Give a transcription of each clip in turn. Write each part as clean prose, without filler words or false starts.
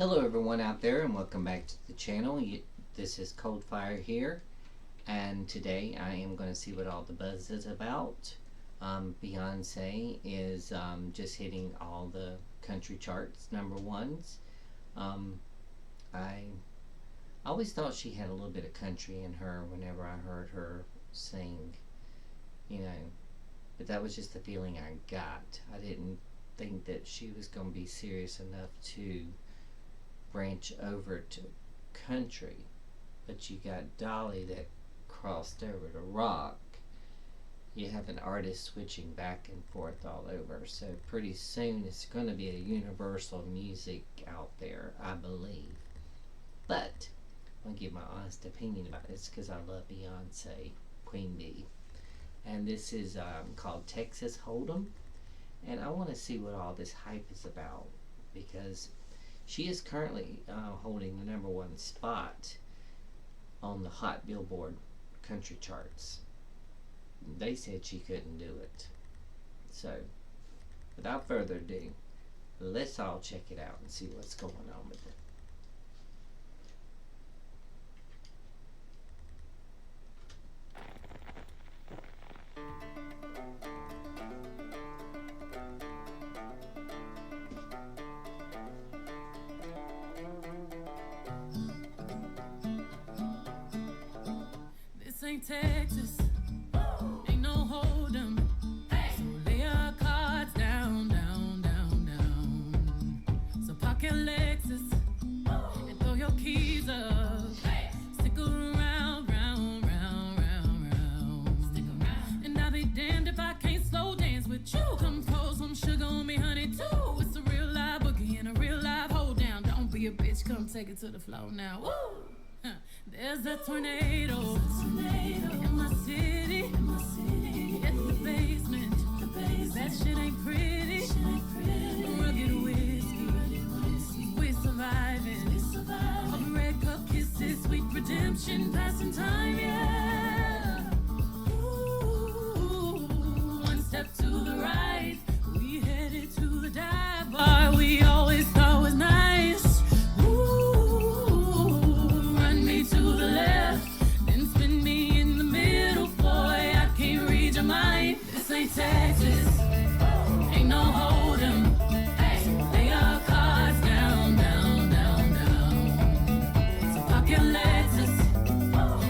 Hello everyone out there and welcome back to the channel. This is Cold Fire here, and today I am going to see what all the buzz is about. Beyonce is just hitting all the country charts number ones. I always thought she had a little bit of country in her whenever I heard her sing, but that was just the feeling I got. I didn't think that she was going to be serious enough to branch over to country, but you got Dolly that crossed over to rock. You have an artist switching back and forth all over, so pretty soon it's going to be a universal music out there, I believe. But I'm going to give my honest opinion about this because I love Beyonce, Queen Bee, and this is called Texas Hold'em, and I want to see what all this hype is about because she is currently holding the number one spot on the Hot Billboard country charts. They said she couldn't do it. So, without further ado, let's all check it out and see what's going on with it. Ain't Texas, ain't no hold'em. So lay your cards down, down, down, down. So park your Lexus and throw your keys up. Stick around, round, round, round, round. Stick around. And I'll be damned if I can't slow dance with you. Come pour some sugar on me, honey, too. It's a real live boogie and a real live hold down. Don't be a bitch, come take it to the floor now. Woo! There's a tornado in my city, it's the basement. That shit ain't pretty. Rugged whiskey, we surviving. All the red cup kisses, sweet redemption, passing time, yeah. Ooh, one step to the right, we headed to the dive bar we always thought was nice. To the left, then spin me in the middle, boy, I can't read your mind. This ain't Texas, ain't no hold'em. So lay your cards down, down, down, down. So park your Lexus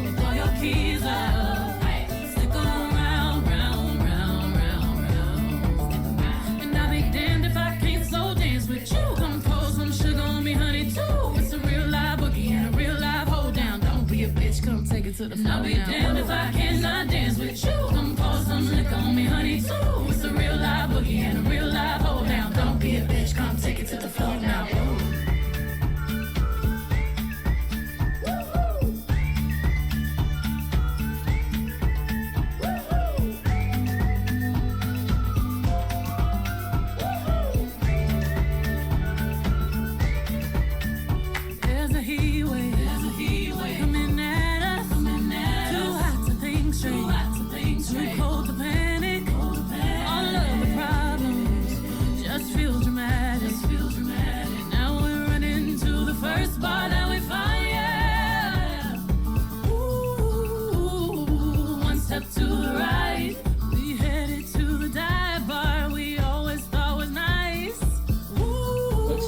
and throw your keys up. Stick around, round, round, round, round. And I'll be damned if I can't slow dance with you. Come pour some sugar on me, honey, too. It's a real live boogie and a real live hold down. Don't be a bitch, come take it to the floor. I'll be damned if I cannot dance with you. Come pour some liquor on me, honey, too. It's a real live boogie and a real live hold down. Don't be a bitch, come take it to the floor now.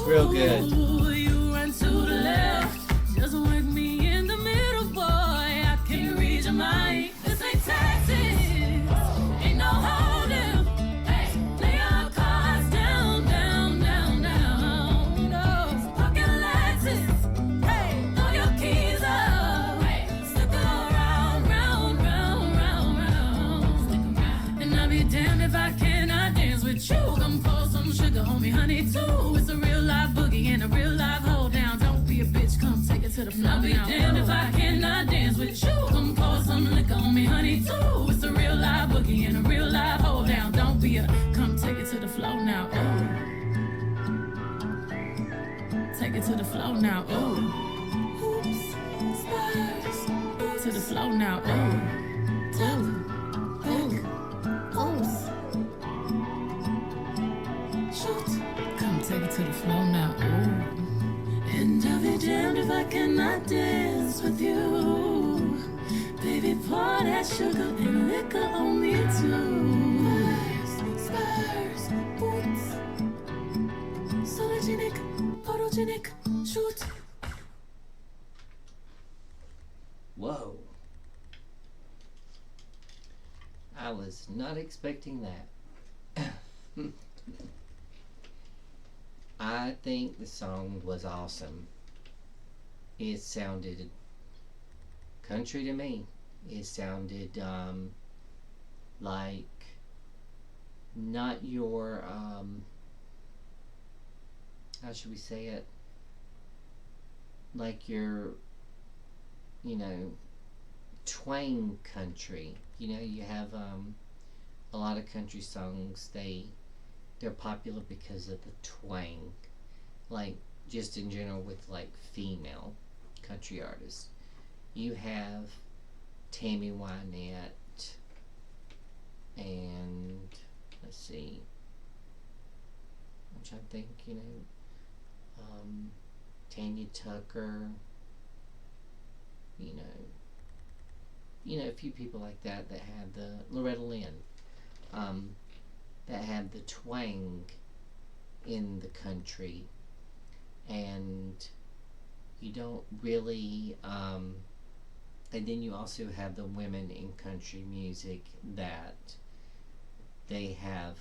Real good. Ooh, you run to the left, just work me in the middle, boy, I can't read your mind. This ain't Texas, ain't no hold'em. Lay your cards down, down, down, down. No, park your Lexus, throw your keys up. Stick around, round, round, round, round. And I'll be damned if I cannot dance with you. Come pour some sugar on me, honey, too. It's a real live boogie and a real live hold down. Don't be a bitch, come take it to the floor. I'll be damned if I cannot dance with you. Come pour some liquor on me, honey, too. It's a real live boogie and a real live hold down. Don't be a, come take it to the floor now. Oh, take it to the floor now. Oh, oops, stars, to the floor now. Oh, oops. Shoot. Come take it to the floor now. Ooh. And I'll be damned if I cannot dance with you. Baby, pour that sugar and liquor on me too. Spurs, boots, sologenic, photogenic, shoot. Whoa. I was not expecting that. I think the song was awesome. It sounded country to me. It sounded like not your, how should we say it? Like your, you know, twang country. You know, you have a lot of country songs. They're popular because of the twang, like just in general with like female country artists. You have Tammy Wynette and let's see, I'm trying to think. Tanya Tucker. A few people like that had the Loretta Lynn, that had the twang in the country, and you don't really, and then you also have the women in country music that they have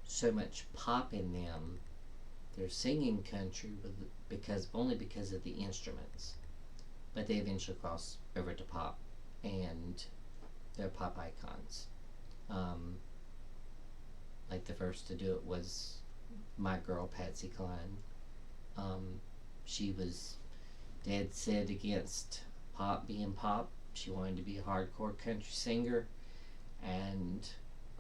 so much pop in them. They're singing country only because of the instruments, but they eventually cross over to pop, and they're pop icons. Like the first to do it was my girl Patsy Cline. She was dead set against pop being pop. She wanted to be a hardcore country singer, and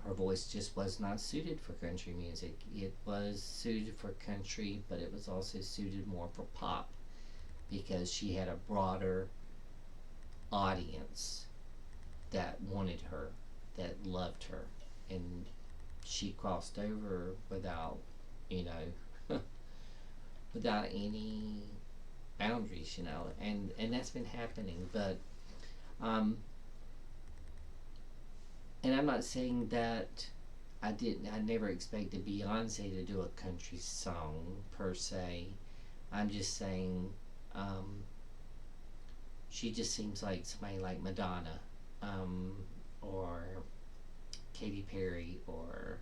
her voice just was not suited for country music. It was suited for country, but it was also suited more for pop because she had a broader audience that wanted her, that loved her, and she crossed over without, without any boundaries, and that's been happening. But and I'm not saying that I never expected Beyonce to do a country song per se. I'm just saying she just seems like somebody like Madonna, or Katy Perry, or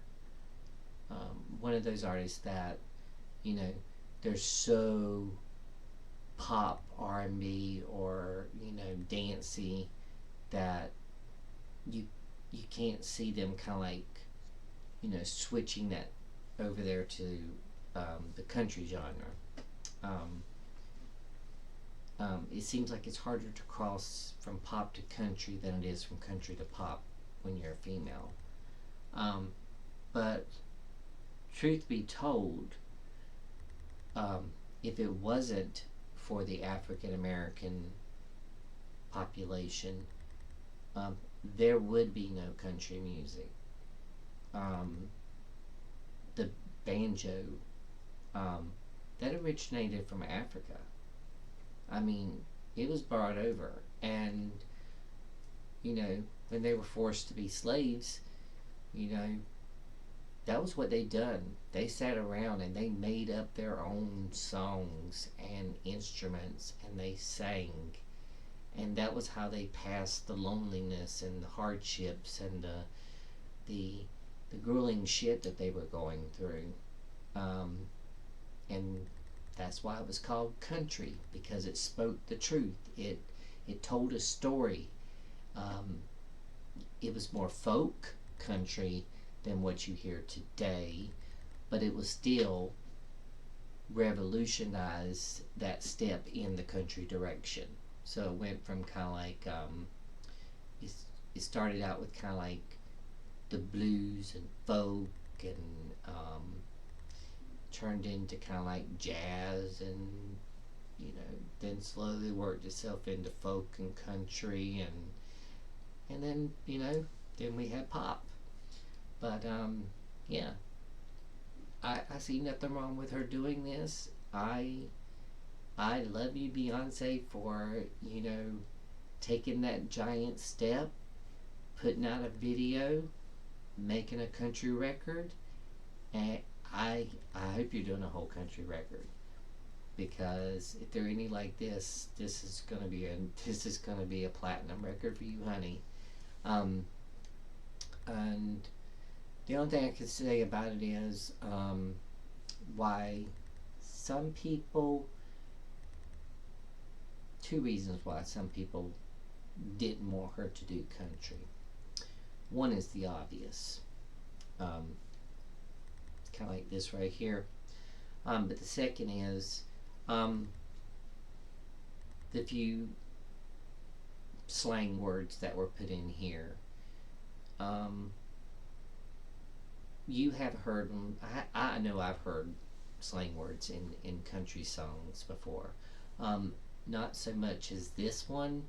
one of those artists that, they're so pop R&B or dancey that you can't see them kind of like switching that over there to the country genre. It seems like it's harder to cross from pop to country than it is from country to pop when you're a female. But truth be told, if it wasn't for the African American population, there would be no country music. The banjo, that originated from Africa. I mean, it was brought over, and when they were forced to be slaves, that was what they done. They sat around and they made up their own songs and instruments, and they sang, and that was how they passed the loneliness and the hardships and the grueling shit that they were going through. And that's why it was called country, because it spoke the truth. It told a story. It was more folk country than what you hear today, but it was still revolutionized that step in the country direction. So it went from kind of like it started out with kind of like the blues and folk, and turned into kind of like jazz, and then slowly worked itself into folk and country, and then then we had pop. But yeah, I see nothing wrong with her doing this. I I love you, Beyonce, for, taking that giant step, putting out a video, making a country record, and I hope you're doing a whole country record, because if there are any like this is gonna be a platinum record for you, honey. Um, and the only thing I can say about it is why some people, two reasons why some people didn't want her to do country. One is the obvious. Um, it's kind of like this right here. But the second is um, the few slang words that were put in here. Um, you have heard them. I know I've heard slang words in country songs before. Um, Not so much as this one,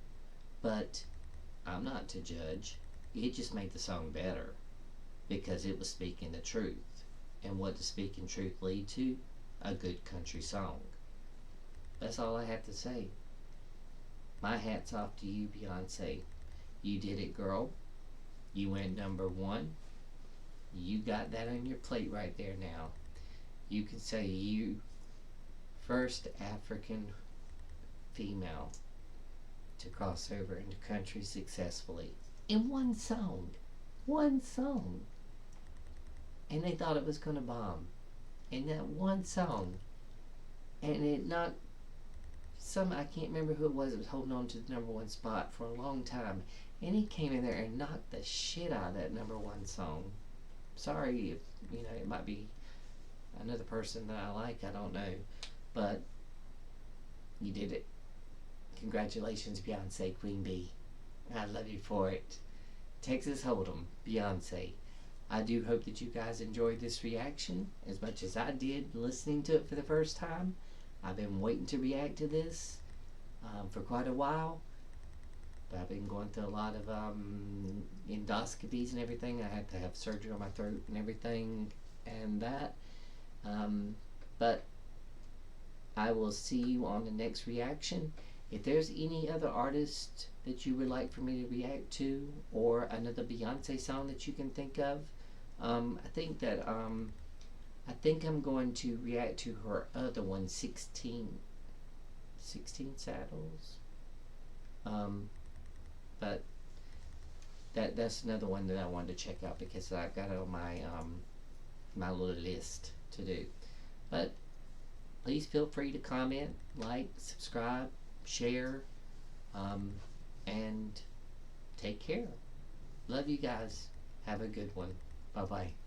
but I'm not to judge. It just made the song better because it was speaking the truth. And what does speaking truth lead to? A good country song. That's all I have to say. My hat's off to you, Beyonce. You did it, girl. You went #1. You got that on your plate right there now. You can say you first African female to cross over into country successfully in one song. One song. And they thought it was going to bomb. In that one song. And it not I can't remember who it was holding on to the #1 spot for a long time. And he came in there and knocked the shit out of that #1 song. Sorry if, it might be another person that I like, I don't know. But you did it. Congratulations, Beyonce, Queen Bee. I love you for it. Texas Hold'em, Beyonce. I do hope that you guys enjoyed this reaction as much as I did listening to it for the first time. I've been waiting to react to this for quite a while. But I've been going through a lot of endoscopies and everything. I had to have surgery on my throat and everything and that. But I will see you on the next reaction. If there's any other artist that you would like for me to react to, or another Beyonce song that you can think of, I think I'm going to react to her other one, 16 Saddles. But that's another one that I wanted to check out because I've got it on my my little list to do. But please feel free to comment, like, subscribe, share, and take care. Love you guys. Have a good one. Bye bye.